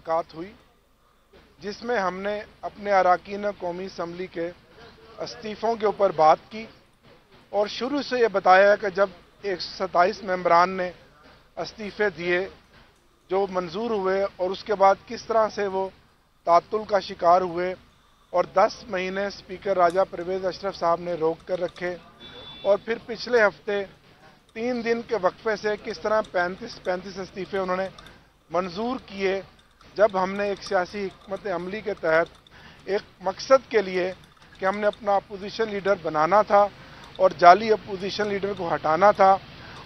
मुलाकात हुई जिसमें हमने अपने अरकान कौमी असम्बली के इस्तीफ़ों के ऊपर बात की और शुरू से ये बताया कि जब 127 मेंबरान ने इस्तीफ़े दिए जो मंजूर हुए और उसके बाद किस तरह से वो तातुल का शिकार हुए और 10 महीने स्पीकर राजा परवेज़ अशरफ साहब ने रोक कर रखे और फिर पिछले हफ्ते 3 दिन के वक्फे से किस तरह 35 इस्तीफ़े उन्होंने मंजूर किए जब हमने एक सियासी हिकमत अमली के तहत एक मकसद के लिए कि हमने अपना अपोजिशन लीडर बनाना था और जाली अपोजिशन लीडर को हटाना था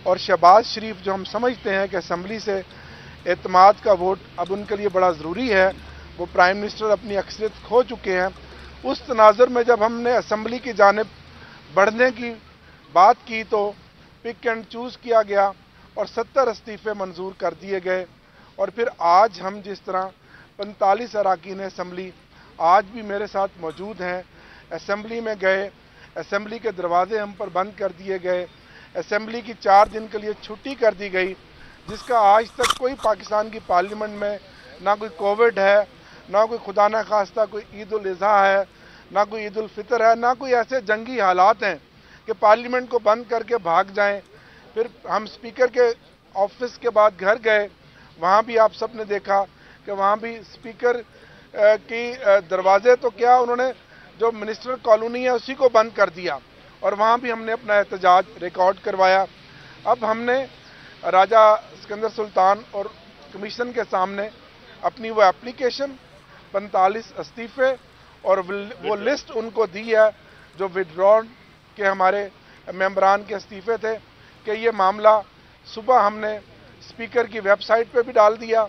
और शहबाज शरीफ जो हम समझते हैं कि असम्बली से एतमाद का वोट अब उनके लिए बड़ा ज़रूरी है, वो प्राइम मिनिस्टर अपनी अक्सरियत खो चुके हैं। उस तनाज़ुर में जब हमने असम्बली की जानिब बढ़ने की बात की तो पिक एंड चूज़ किया गया और 70 इस्तीफ़े मंजूर कर दिए गए और फिर आज हम जिस तरह 45 अरकान असम्बली आज भी मेरे साथ मौजूद हैं, असम्बली में गए, असम्बली के दरवाजे हम पर बंद कर दिए गए, असम्बली की 4 दिन के लिए छुट्टी कर दी गई जिसका आज तक कोई पाकिस्तान की पार्लियामेंट में ना कोई कोविड है, ना कोई खुदा न खास्ता कोई ईद उल अज़हा है, ना कोई ईद उल फितर है, ना कोई ऐसे जंगी हालात हैं कि पार्लियामेंट को बंद करके भाग जाएं। फिर हम स्पीकर के ऑफिस के बाद घर गए, वहाँ भी आप सब ने देखा कि वहाँ भी स्पीकर की दरवाजे तो क्या उन्होंने जो मिनिस्टर कॉलोनी है उसी को बंद कर दिया और वहाँ भी हमने अपना एहतजाज रिकॉर्ड करवाया। अब हमने राजा सिकंदर सुल्तान और कमीशन के सामने अपनी वो एप्लीकेशन 45 इस्तीफ़े और वो लिस्ट उनको दी है जो विड्रॉन के हमारे मेंबरान के इस्तीफ़े थे कि ये मामला सुबह हमने स्पीकर की वेबसाइट पे भी डाल दिया,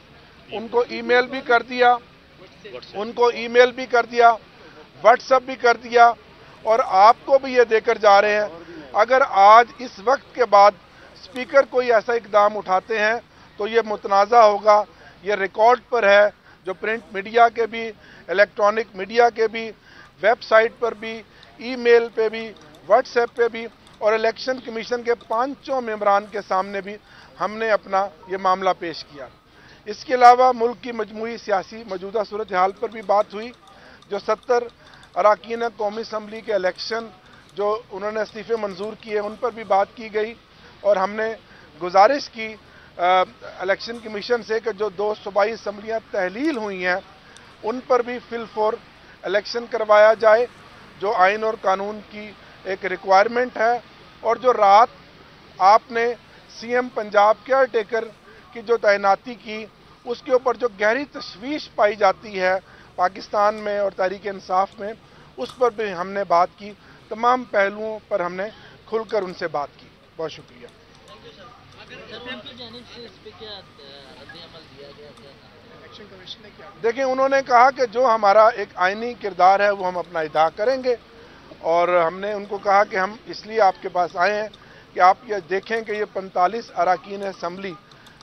उनको ईमेल भी कर दिया, व्हाट्सएप भी कर दिया और आपको भी ये देकर जा रहे हैं। अगर आज इस वक्त के बाद स्पीकर कोई ऐसा इकदाम उठाते हैं तो ये मुतनाज़ा होगा, ये रिकॉर्ड पर है, जो प्रिंट मीडिया के भी, इलेक्ट्रॉनिक मीडिया के भी, वेबसाइट पर भी, ईमेल पे भी, व्हाट्सएप पे भी और इलेक्शन कमीशन के 5 मेंबरान के सामने भी हमने अपना ये मामला पेश किया। इसके अलावा मुल्क की मजमूई सियासी मौजूदा सूरत हाल पर भी बात हुई, जो 70 अरकान कौमी असम्बली के इलेक्शन जो उन्होंने इस्तीफ़े मंजूर किए उन पर भी बात की गई और हमने गुजारिश की इलेक्शन कमीशन से कि जो 2 सूबाई असम्बलियाँ तहलील हुई हैं उन पर भी फिल फॉर इलेक्शन करवाया जाए, जो आइन और कानून की एक रिक्वायरमेंट है। और जो रात आपने सीएम पंजाब केयर टेकर की जो तैनाती की उसके ऊपर जो गहरी तशवीश पाई जाती है पाकिस्तान में और तहरीक इंसाफ में, उस पर भी हमने बात की। तमाम पहलुओं पर हमने खुलकर उनसे बात की। बहुत शुक्रिया। देखिए, उन्होंने कहा कि जो हमारा एक आईनी किरदार है वो हम अपना अदा करेंगे और हमने उनको कहा कि हम इसलिए आपके पास आए हैं कि आप ये देखें कि ये 45 अरकान असम्बली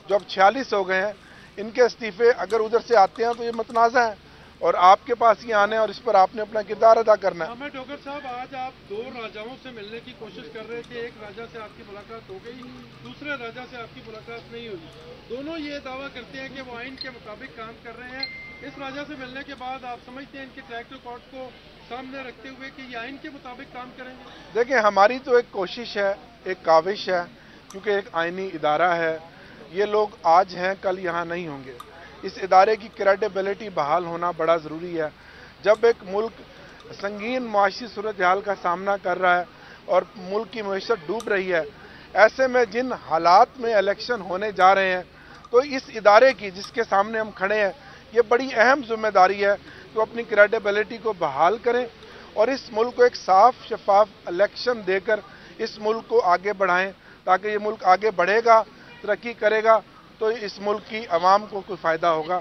जो अब 46 हो गए हैं, इनके इस्तीफ़े अगर उधर से आते हैं तो ये मुतनाज़ा है और आपके पास ही आने और इस पर आपने अपना किरदार अदा करना है। हमें डॉक्टर साहब, आज आप 2 राजाओं से मिलने की कोशिश कर रहे थे, एक राजा से आपकी मुलाकात हो गई, दूसरे राजा से आपकी मुलाकात नहीं हुई। दोनों ये दावा करते हैं कि वो आइन के मुताबिक काम कर रहे हैं। इस राजा से मिलने के बाद आप समझते हैं इनके ट्रैक रिकॉर्ड को सामने रखते हुए कि ये आइन के मुताबिक काम करेंगे? देखिए, हमारी तो एक कोशिश है, एक काविश है, क्योंकि एक आइनी इदारा है। ये लोग आज हैं, कल यहाँ नहीं होंगे। इस इदारे की क्रेडिबिलिटी बहाल होना बड़ा ज़रूरी है। जब एक मुल्क संगीन मुआशी सूरत हाल का सामना कर रहा है और मुल्क की मईशत डूब रही है, ऐसे में जिन हालात में इलेक्शन होने जा रहे हैं, तो इस इदारे की जिसके सामने हम खड़े हैं, ये बड़ी अहम जिम्मेदारी है कि वो अपनी क्रेडिबिलिटी को बहाल करें और इस मुल्क को एक साफ शफाफ इलेक्शन देकर इस मुल्क को आगे बढ़ाएं, ताकि ये मुल्क आगे बढ़ेगा, तरक्की करेगा तो इस मुल्क की आवाम को कोई फ़ायदा होगा।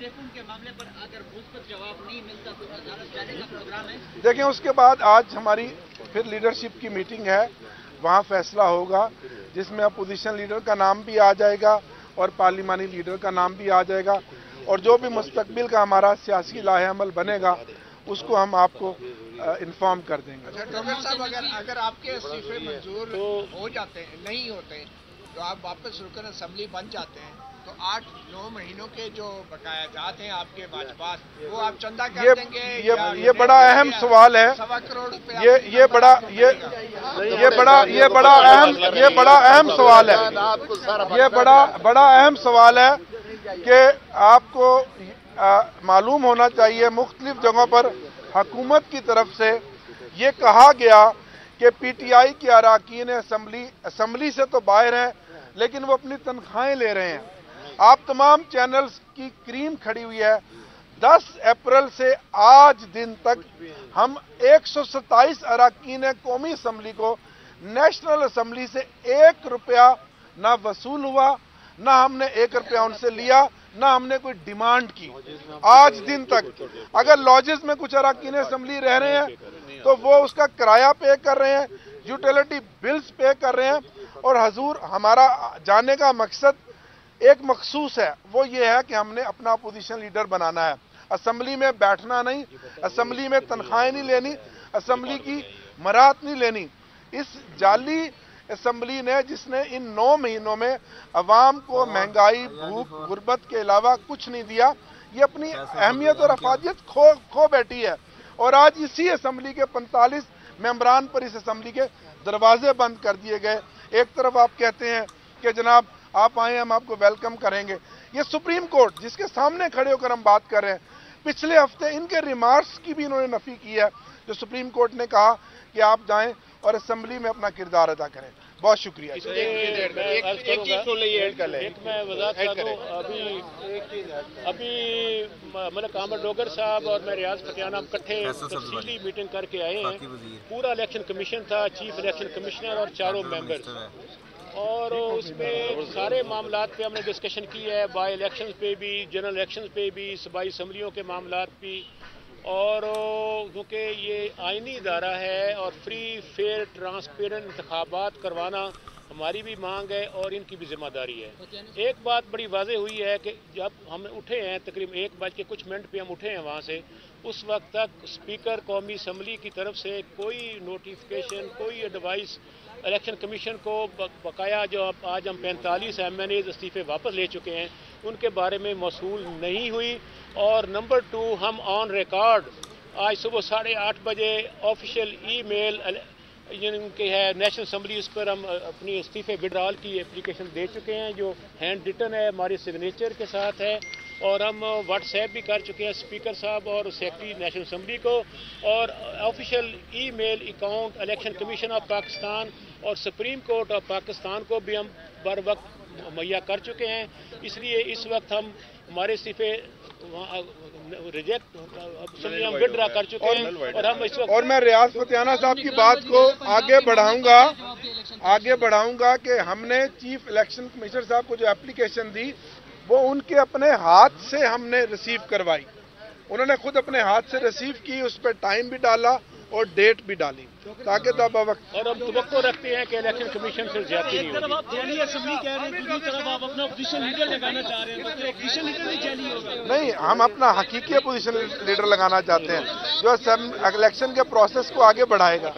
देखिए, उसके बाद आज हमारी फिर लीडरशिप की मीटिंग है, वहाँ फैसला होगा जिसमें अपोजिशन लीडर का नाम भी आ जाएगा और पार्लिमानी लीडर का नाम भी आ जाएगा और जो भी मुस्तकबिल का हमारा सियासी लाहे-अमल बनेगा उसको हम आपको इन्फॉर्म कर देंगे। अच्छा डॉक्टर साहब, अगर आपके इस्तीफे मंजूर हो जाते हैं, नहीं होते, तो आप वापस रुकन असेंबली बन जाते हैं, तो 8-9 महीनों के जो बकाया जात हैं आपके पास, वो आप चंदा कर देंगे? ये बड़ा अहम सवाल है। 1.25 करोड़ रुपए ये बड़ा अहम सवाल है। ये बड़ा अहम सवाल है कि आपको मालूम होना चाहिए, मुख्तलिफ जगहों पर हुकूमत की तरफ से ये कहा गया कि पीटीआई के अरकान असम्बली से तो बाहर हैं, लेकिन वो अपनी तनख्वाहें ले रहे हैं। आप तमाम चैनल्स की क्रीम खड़ी हुई है। 10 अप्रैल से आज दिन तक हम 127 अरकान कौमी असम्बली को नेशनल असम्बली से 1 रुपया ना वसूल हुआ, ना हमने 1 रुपया उनसे लिया, ना हमने कोई डिमांड की आज दिन तक। अगर लॉजेस में कुछ अरकान असम्बली रह रहे हैं तो वो उसका किराया पे कर रहे हैं, यूटिलिटी बिल्स पे कर रहे हैं। और हजूर, हमारा जाने का मकसद एक मखसूस है, वो ये है कि हमने अपना अपोजिशन लीडर बनाना है। असम्बली में बैठना नहीं, असम्बली में तनख्वाहें नहीं लेनी, असम्बली की मराहत नहीं लेनी। इस जाली असम्बली ने, जिसने इन 9 महीनों में अवाम को महंगाई, भूख, गुर्बत के अलावा कुछ नहीं दिया, ये अपनी अहमियत और अफादियत खो बैठी है। और आज इसी असम्बली के 45 मेंबरान पर इस असम्बली के दरवाजे बंद कर दिए गए। एक तरफ आप कहते हैं कि जनाब आप आए, हम आपको वेलकम करेंगे। ये सुप्रीम कोर्ट जिसके सामने खड़े होकर हम बात कर रहे हैं, पिछले हफ्ते इनके रिमार्क्स की भी इन्होंने नफी की है, जो सुप्रीम कोर्ट ने कहा कि आप जाएं और असम्बली में अपना किरदार अदा करें। बहुत शुक्रिया। एक मैं वजाहत कर दूं, अभी मलिक अहमद डोगर साहब और मैं रियाज फतियाना हम इकट्ठे तफसीली मीटिंग करके आए हैं। पूरा इलेक्शन कमीशन था, चीफ इलेक्शन कमिश्नर और चारों मेंबर्स, और उसमें सारे मामलात पे हमने डिस्कशन की है, बाई इलेक्शन पे भी, जनरल इलेक्शन पे भी, सूबाई असम्बलियों के मामलात भी। और क्योंकि ये आइनी इदारा है और फ्री फेयर ट्रांसपेरेंट इंतखाबात करवाना हमारी भी मांग है और इनकी भी जिम्मेदारी है। एक बात बड़ी वाज़ेह हुई है कि जब हम उठे हैं, तकरीबन 1:00 पे हम उठे हैं वहाँ से, उस वक्त तक स्पीकर कौमी असम्बली की तरफ से कोई नोटिफिकेशन, कोई एडवाइस इलेक्शन कमीशन को बकाया जो आज हम 45 MNAs इस्तीफे वापस ले चुके हैं उनके बारे में मौसूल नहीं हुई। और नंबर 2, हम ऑन रिकॉर्ड आज सुबह 8:30 बजे ऑफिशियल ईमेल जिनके है नेशनल असम्बली, उस पर हम अपनी इस्तीफे विड्रॉल की एप्लीकेशन दे चुके हैं, जो हैंड रिटन है, हमारे सिग्नेचर के साथ है। और हम व्हाट्सएप भी कर चुके हैं स्पीकर साहब और सेक्रेटरी नेशनल असम्बली को, और official email account election commission of Pakistan और सुप्रीम कोर्ट ऑफ पाकिस्तान को भी हम बर वक्त मुहैया कर चुके हैं। इसलिए इस वक्त हम हमारे इस्तीफे रिजेक्ट हम विड्रा कर चुके हैं। और हम इस वक्त, और मैं रियाज फतियाना साहब की बात को आगे बढ़ाऊंगा कि हमने चीफ इलेक्शन कमिश्नर साहब को जो एप्लीकेशन दी वो उनके अपने हाथ से हमने रिसीव करवाई। उन्होंने खुद अपने हाथ से रिसीव की, उस पर टाइम भी डाला और डेट भी डाली ताकि तब वक्त। और हम तवक्को रखते हैं कि इलेक्शन कमीशन से ज्यादती नहीं होगी। आप जाली असेंबली कह रहे हैं, दूसरी तरफ आप अपना अपोजिशन लीडर लगाना चाह रहे हैं, तो अपोजिशन लीडर नहीं जाली होगा? नहीं, हम अपना हकीकी अपोजिशन लीडर लगाना चाहते हैं जो इलेक्शन के प्रोसेस को आगे बढ़ाएगा।